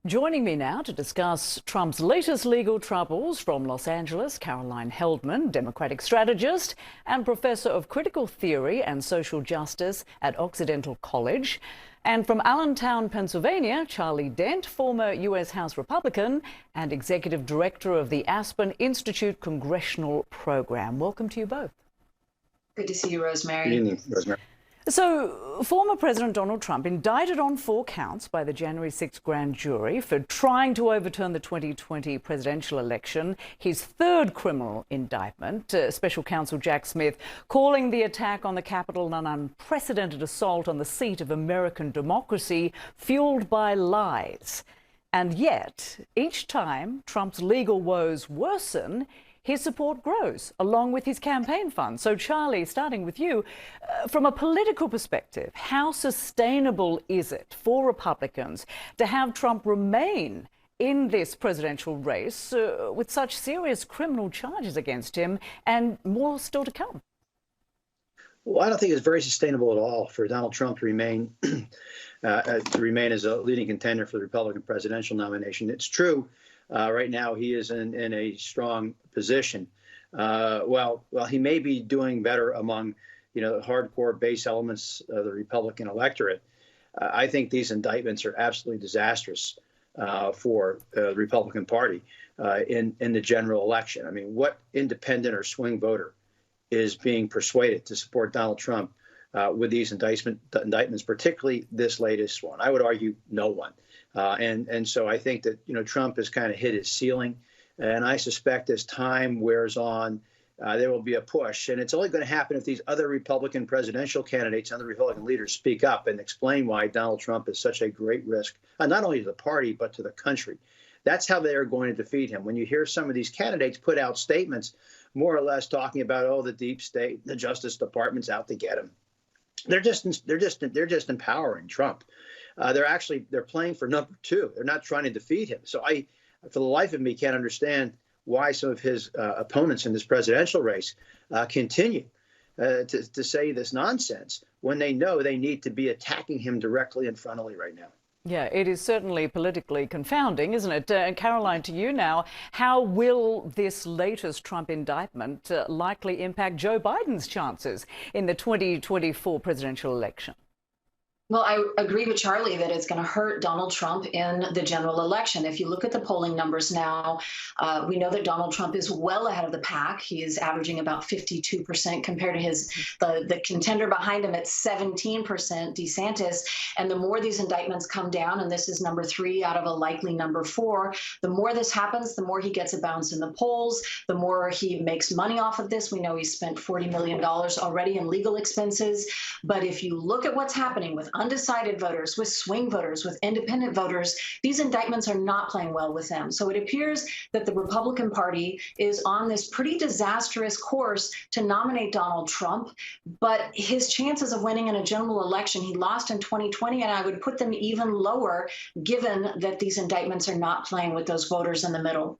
Joining me now to discuss Trump's latest legal troubles from Los Angeles, Caroline Heldman, Democratic strategist and professor of critical theory and social justice at Occidental College. And from Allentown, Pennsylvania, Charlie Dent, former U.S. House Republican and executive director of the Aspen Institute Congressional Program. Welcome to you both. Good to see you, Rosemary. Good evening, Rosemary. So, former President Donald Trump indicted on 4 counts by the January 6th grand jury for trying to overturn the 2020 presidential election. His third criminal indictment, Special Counsel Jack Smith calling the attack on the Capitol an unprecedented assault on the seat of American democracy fueled by lies. And yet, each time Trump's legal woes worsen, his support grows, along with his campaign funds. So, Charlie, starting with you, from a political perspective, how sustainable is it for Republicans to have Trump remain in this presidential race with such serious criminal charges against him and more still to come? Well, I don't think it's very sustainable at all for Donald Trump to remain as a leading contender for the Republican presidential nomination. It's true. Right now, he is in a strong position. Well, he may be doing better among, the hardcore base elements of the Republican electorate. I think these indictments are absolutely disastrous for the Republican Party in the general election. I mean, what independent or swing voter is being persuaded to support Donald Trump with these indictments, particularly this latest one? I would argue no one. And so I think that, Trump has kind of hit his ceiling. And I suspect as time wears on, there will be a push. And it's only going to happen if these other Republican presidential candidates and the Republican leaders speak up and explain why Donald Trump is such a great risk, not only to the party, but to the country. That's how they are going to defeat him. When you hear some of these candidates put out statements more or less talking about, the deep state, the Justice Department's out to get him. They're just empowering Trump. They're playing for number 2. They're not trying to defeat him. So I, for the life of me, can't understand why some of his opponents in this presidential race continue to say this nonsense when they know they need to be attacking him directly and frontally right now. Yeah, it is certainly politically confounding, isn't it? Caroline, to you now, how will this latest Trump indictment likely impact Joe Biden's chances in the 2024 presidential election? Well, I agree with Charlie that it's going to hurt Donald Trump in the general election. If you look at the polling numbers now, we know that Donald Trump is well ahead of the pack. He is averaging about 52% compared to the contender behind him at 17%, DeSantis. And the more these indictments come down, and this is number 3 out of a likely number 4, the more this happens, the more he gets a bounce in the polls, the more he makes money off of this. We know he's spent $40 million already in legal expenses. But if you look at what's happening with undecided voters, with swing voters, with independent voters, these indictments are not playing well with them. So it appears that the Republican Party is on this pretty disastrous course to nominate Donald Trump, but his chances of winning in a general election, he lost in 2020, and I would put them even lower given that these indictments are not playing with those voters in the middle.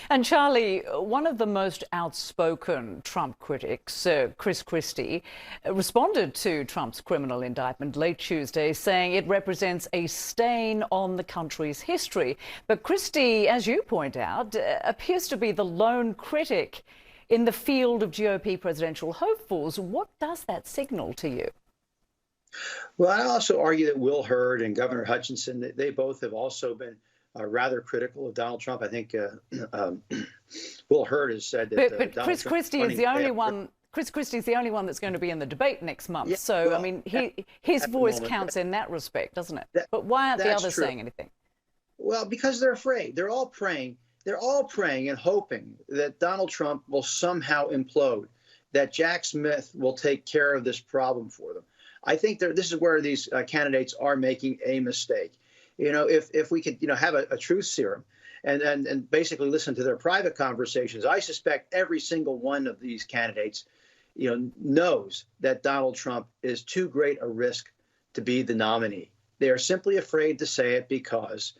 And Charlie, one of the most outspoken Trump critics, Chris Christie, responded to Trump's criminal indictment late Tuesday, saying it represents a stain on the country's history. But Christie, as you point out, appears to be the lone critic in the field of GOP presidential hopefuls. What does that signal to you? Well, I also argue that Will Hurd and Governor Hutchinson, they both have also been rather critical of Donald Trump. I think Will Hurd has said that. But Chris Christie is the only one. Chris Christie's the only one that's going to be in the debate next month. Yeah, so, well, I mean, his voice counts in that respect, doesn't it? But why aren't the others saying anything? Well, because they're afraid. They're all praying. They're all praying and hoping that Donald Trump will somehow implode, that Jack Smith will take care of this problem for them. I think this is where these candidates are making a mistake. If we could, have a truth serum and basically listen to their private conversations, I suspect every single one of these candidates, knows that Donald Trump is too great a risk to be the nominee. They are simply afraid to say it because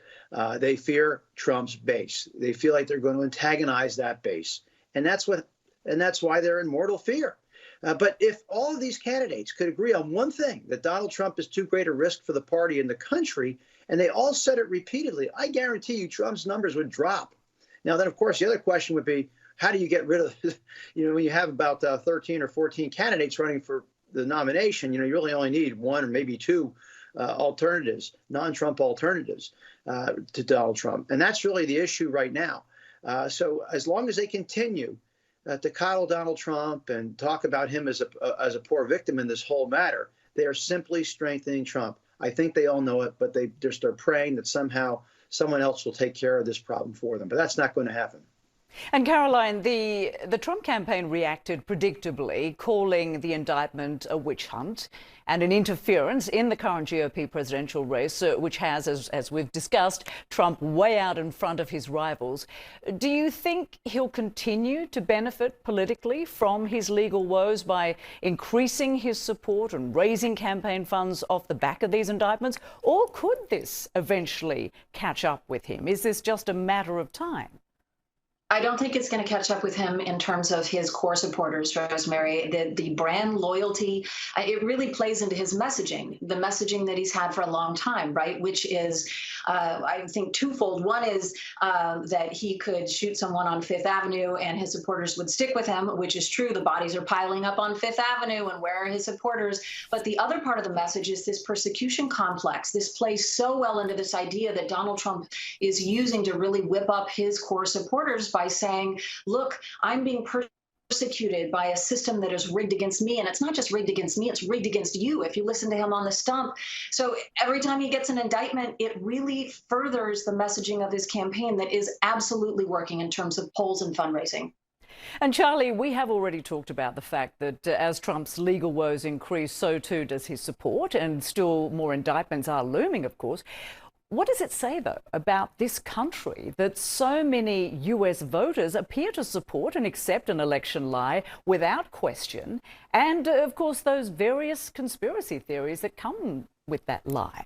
they fear Trump's base. They feel like they're going to antagonize that base. And that's why they're in mortal fear. But if all of these candidates could agree on one thing, that Donald Trump is too great a risk for the party and the country, And they all said it repeatedly. I guarantee you Trump's numbers would drop. Now, then, of course, the other question would be, how do you get rid of, when you have about 13 or 14 candidates running for the nomination, you really only need one or maybe two alternatives, non-Trump alternatives to Donald Trump. And that's really the issue right now. So as long as they continue to coddle Donald Trump and talk about him as a poor victim in this whole matter, they are simply strengthening Trump. I think they all know it, but they're praying that somehow someone else will take care of this problem for them. But that's not going to happen. And Caroline, the Trump campaign reacted predictably, calling the indictment a witch hunt and an interference in the current GOP presidential race, which has, as we've discussed, Trump way out in front of his rivals. Do you think he'll continue to benefit politically from his legal woes by increasing his support and raising campaign funds off the back of these indictments? Or could this eventually catch up with him? Is this just a matter of time? I don't think it's going to catch up with him in terms of his core supporters, Rosemary. The brand loyalty, it really plays into his messaging, the messaging that he's had for a long time, right? Which is, I think, twofold. One is that he could shoot someone on Fifth Avenue and his supporters would stick with him, which is true. The bodies are piling up on Fifth Avenue, and where are his supporters? But the other part of the message is this persecution complex. This plays so well into this idea that Donald Trump is using to really whip up his core supporters by saying, look, I'm being persecuted by a system that is rigged against me. And it's not just rigged against me, it's rigged against you, if you listen to him on the stump. So every time he gets an indictment, it really furthers the messaging of his campaign that is absolutely working in terms of polls and fundraising. And Charlie, we have already talked about the fact that as Trump's legal woes increase, so too does his support, and still more indictments are looming, of course. What does it say, though, about this country that so many US voters appear to support and accept an election lie without question? And, of course, those various conspiracy theories that come with that lie.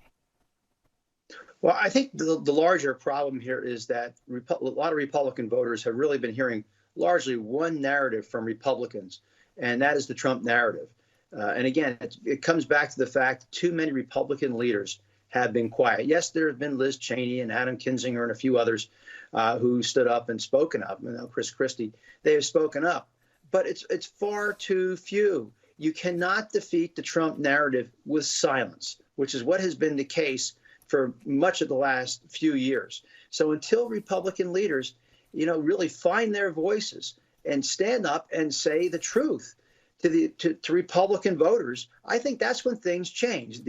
Well, I think the larger problem here is that a lot of Republican voters have really been hearing largely one narrative from Republicans, and that is the Trump narrative. And again, it comes back to the fact too many Republican leaders have been quiet. Yes, there have been Liz Cheney and Adam Kinzinger and a few others who stood up and spoken up. Chris Christie, they have spoken up, but it's far too few. You cannot defeat the Trump narrative with silence, which is what has been the case for much of the last few years. So until Republican leaders, really find their voices and stand up and say the truth to Republican voters, I think that's when things change.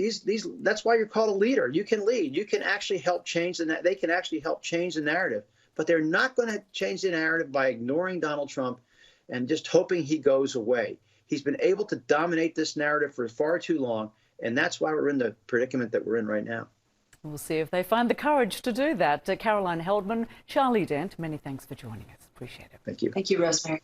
That's why you're called a leader. You can lead. You can actually help change they can actually help change the narrative. But they're not going to change the narrative by ignoring Donald Trump and just hoping he goes away. He's been able to dominate this narrative for far too long, and that's why we're in the predicament that we're in right now. We'll see if they find the courage to do that. Caroline Heldman, Charlie Dent, many thanks for joining us. Appreciate it. Thank you. Thank you, Rosemary.